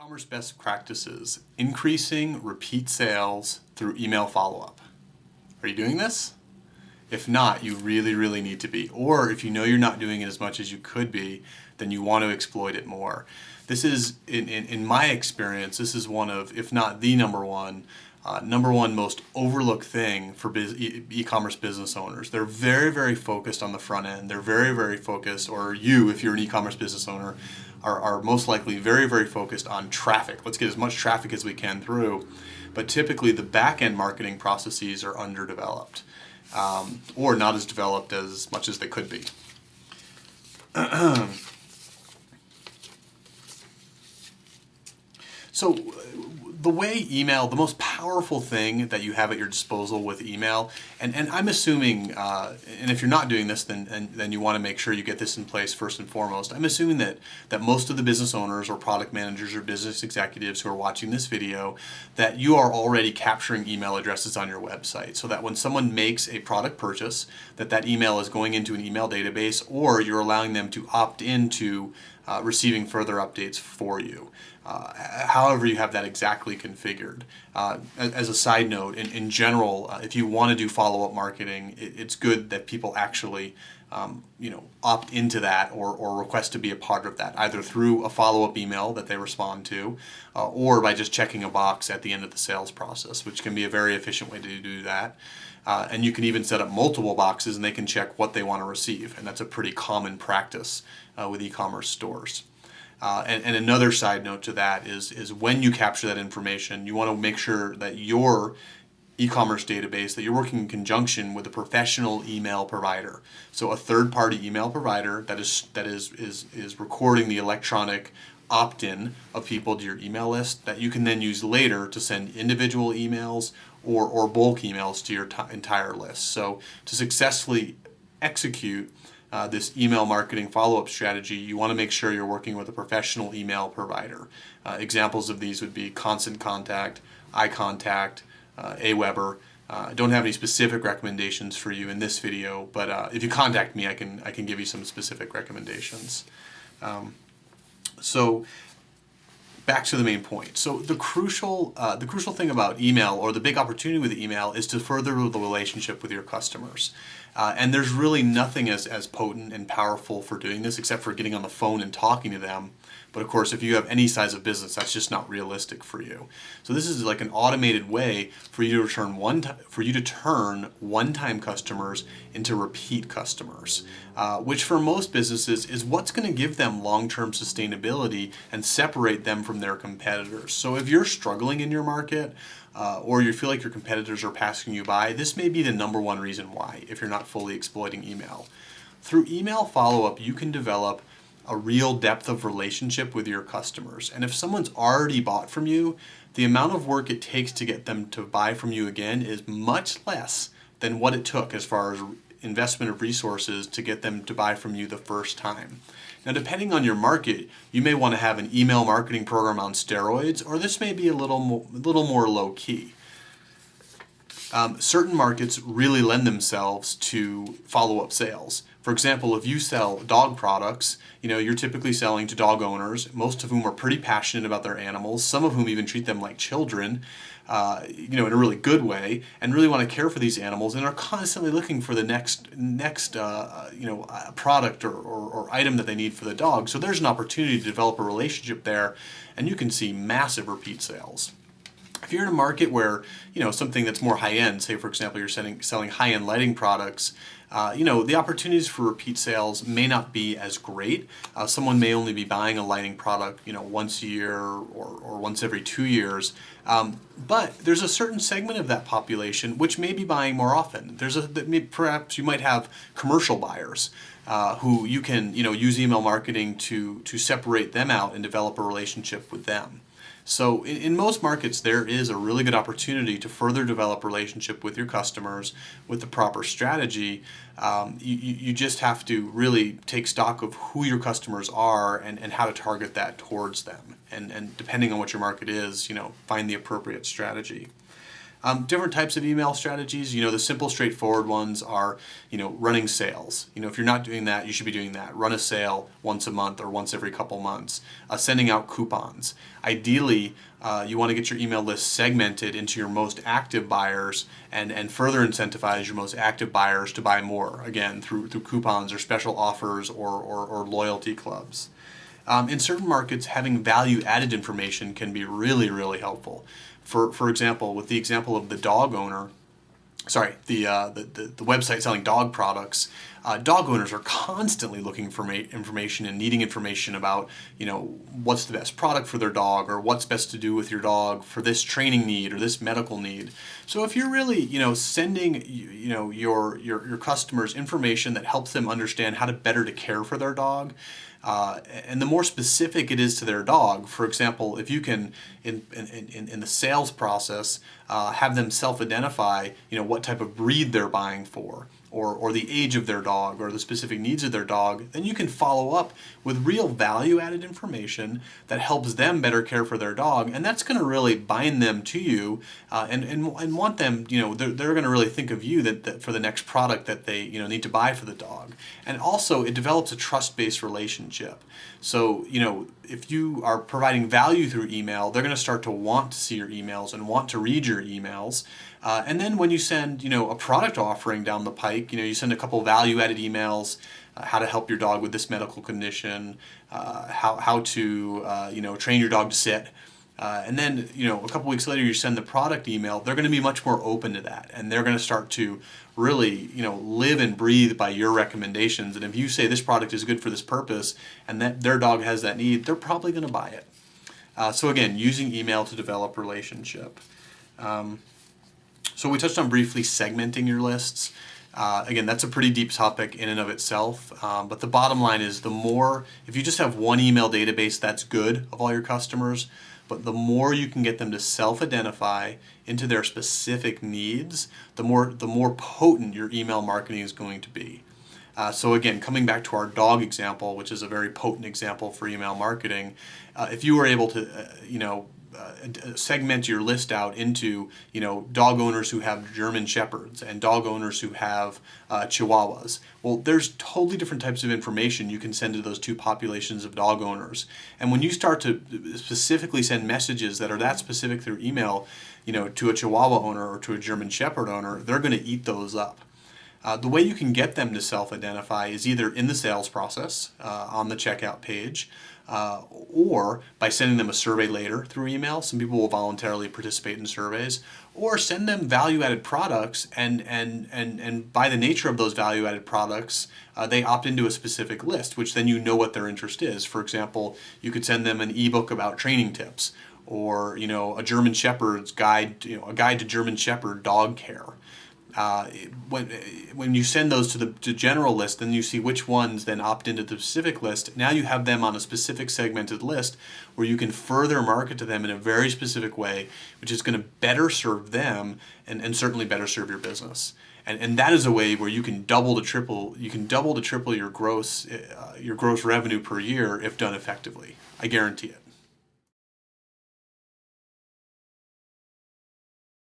E-commerce best practices: increasing repeat sales through email follow-up. Are you doing this? If not, you really need to be. Or if you know you're not doing it as much as you could be, then you want to exploit it more. This is, in my experience, this is one of, if not the number one most overlooked thing for e-commerce business owners. They're very focused on the front end. They're very focused, or you, if you're an e-commerce business owner, are most likely very focused on traffic. Let's get as much traffic as we can through. But typically the back-end marketing processes are underdeveloped, or not as developed as much as they could be. So the way email, the most powerful thing that you have at your disposal with email, and I'm assuming, and if you're not doing this, then you want to make sure you get this in place first and foremost. I'm assuming that most of the business owners or product managers or business executives who are watching this video, that you are already capturing email addresses on your website, so that when someone makes a product purchase, that email is going into an email database, or you're allowing them to opt into receiving further updates for you. However you have that exactly configured. As a side note, in general, if you want to do follow-up marketing, it's good that people actually opt into that or request to be a part of that, either through a follow-up email that they respond to, or by just checking a box at the end of the sales process, which can be a very efficient way to do that. And you can even set up multiple boxes and they can check what they want to receive, and that's a pretty common practice with e-commerce stores. And another side note to that is when you capture that information, you want to make sure that your e-commerce database, that you're working in conjunction with a professional email provider. So a third-party email provider that is recording the electronic opt-in of people to your email list that you can then use later to send individual emails or bulk emails to your entire list. So to successfully execute this email marketing follow-up strategy, you want to make sure you're working with a professional email provider. Examples of these would be Constant Contact, iContact, Aweber. I don't have any specific recommendations for you in this video, but if you contact me, I can give you some specific recommendations. So back to the main point. So the crucial thing about email, or the big opportunity with email, is to further the relationship with your customers. And there's really nothing as potent and powerful for doing this except for getting on the phone and talking to them. But of course, if you have any size of business, that's just not realistic for you. So this is like an automated way for you to turn one-time customers into repeat customers, which for most businesses is what's going to give them long-term sustainability and separate them from their competitors. So if you're struggling in your market, or you feel like your competitors are passing you by, this may be the number one reason why, if you're not fully exploiting email. Through email follow-up, you can develop a real depth of relationship with your customers. And if someone's already bought from you, the amount of work it takes to get them to buy from you again is much less than what it took as far as investment of resources to get them to buy from you the first time. Now, depending on your market, you may want to have an email marketing program on steroids, or this may be a little more low-key. Certain markets really lend themselves to follow-up sales. For example, if you sell dog products, you're typically selling to dog owners, most of whom are pretty passionate about their animals, some of whom even treat them like children, in a really good way, and really want to care for these animals, and are constantly looking for the next product or item that they need for the dog. So there's an opportunity to develop a relationship there, and you can see massive repeat sales. If you're in a market where, something that's more high-end, say for example you're selling high-end lighting products, the opportunities for repeat sales may not be as great. Someone may only be buying a lighting product, once a year or once every 2 years. But there's a certain segment of that population which may be buying more often. Perhaps you might have commercial buyers who you can, use email marketing to separate them out and develop a relationship with them. So in most markets, there is a really good opportunity to further develop relationship with your customers with the proper strategy. You just have to really take stock of who your customers are and how to target that towards them. And depending on what your market is, find the appropriate strategy. Different types of email strategies, the simple, straightforward ones are, running sales. If you're not doing that, you should be doing that. Run a sale once a month or once every couple months. Sending out coupons. Ideally, you want to get your email list segmented into your most active buyers and further incentivize your most active buyers to buy more, again, through coupons or special offers or loyalty clubs. In certain markets, having value-added information can be really, really helpful. For example, with the example of the dog owner, the website selling dog products, dog owners are constantly looking for information and needing information about, what's the best product for their dog or what's best to do with your dog for this training need or this medical need. So if you're really, sending, your customers information that helps them understand how to better to care for their dog, and the more specific it is to their dog, for example, if you can, in the sales process, have them self-identify, what type of breed they're buying for, or the age of their dog, or the specific needs of their dog, then you can follow up with real value-added information that helps them better care for their dog, and that's going to really bind them to you, and want them, they're going to really think of you that for the next product that they, need to buy for the dog. And also, it develops a trust-based relationship. So, if you are providing value through email, they're going to start to want to see your emails and want to read your emails. And then when you send, a product offering down the pike, you send a couple value-added emails, how to help your dog with this medical condition, how to, train your dog to sit. And then, a couple weeks later, you send the product email, they're going to be much more open to that. And they're going to start to really, live and breathe by your recommendations. And if you say this product is good for this purpose and that their dog has that need, they're probably going to buy it. So again, using email to develop relationship. So we touched on briefly segmenting your lists. Again, that's a pretty deep topic in and of itself, but the bottom line is if you just have one email database, that's good of all your customers, but the more you can get them to self-identify into their specific needs, the more potent your email marketing is going to be. So again, coming back to our dog example, which is a very potent example for email marketing, if you were able to, segment your list out into, dog owners who have German Shepherds and dog owners who have Chihuahuas. Well, there's totally different types of information you can send to those two populations of dog owners. And when you start to specifically send messages that are that specific through email, to a Chihuahua owner or to a German Shepherd owner, they're going to eat those up. The way you can get them to self-identify is either in the sales process, on the checkout page, or by sending them a survey later through email. Some people will voluntarily participate in surveys, or send them value-added products, and by the nature of those value-added products, they opt into a specific list, which then what their interest is. For example, you could send them an ebook about training tips, or a German Shepherd's guide, a guide to German Shepherd dog care. When you send those to the general list, then you see which ones then opt into the specific list. Now you have them on a specific segmented list where you can further market to them in a very specific way, which is going to better serve them and certainly better serve your business. And that is a way where you can double to triple your gross revenue per year if done effectively. I guarantee it.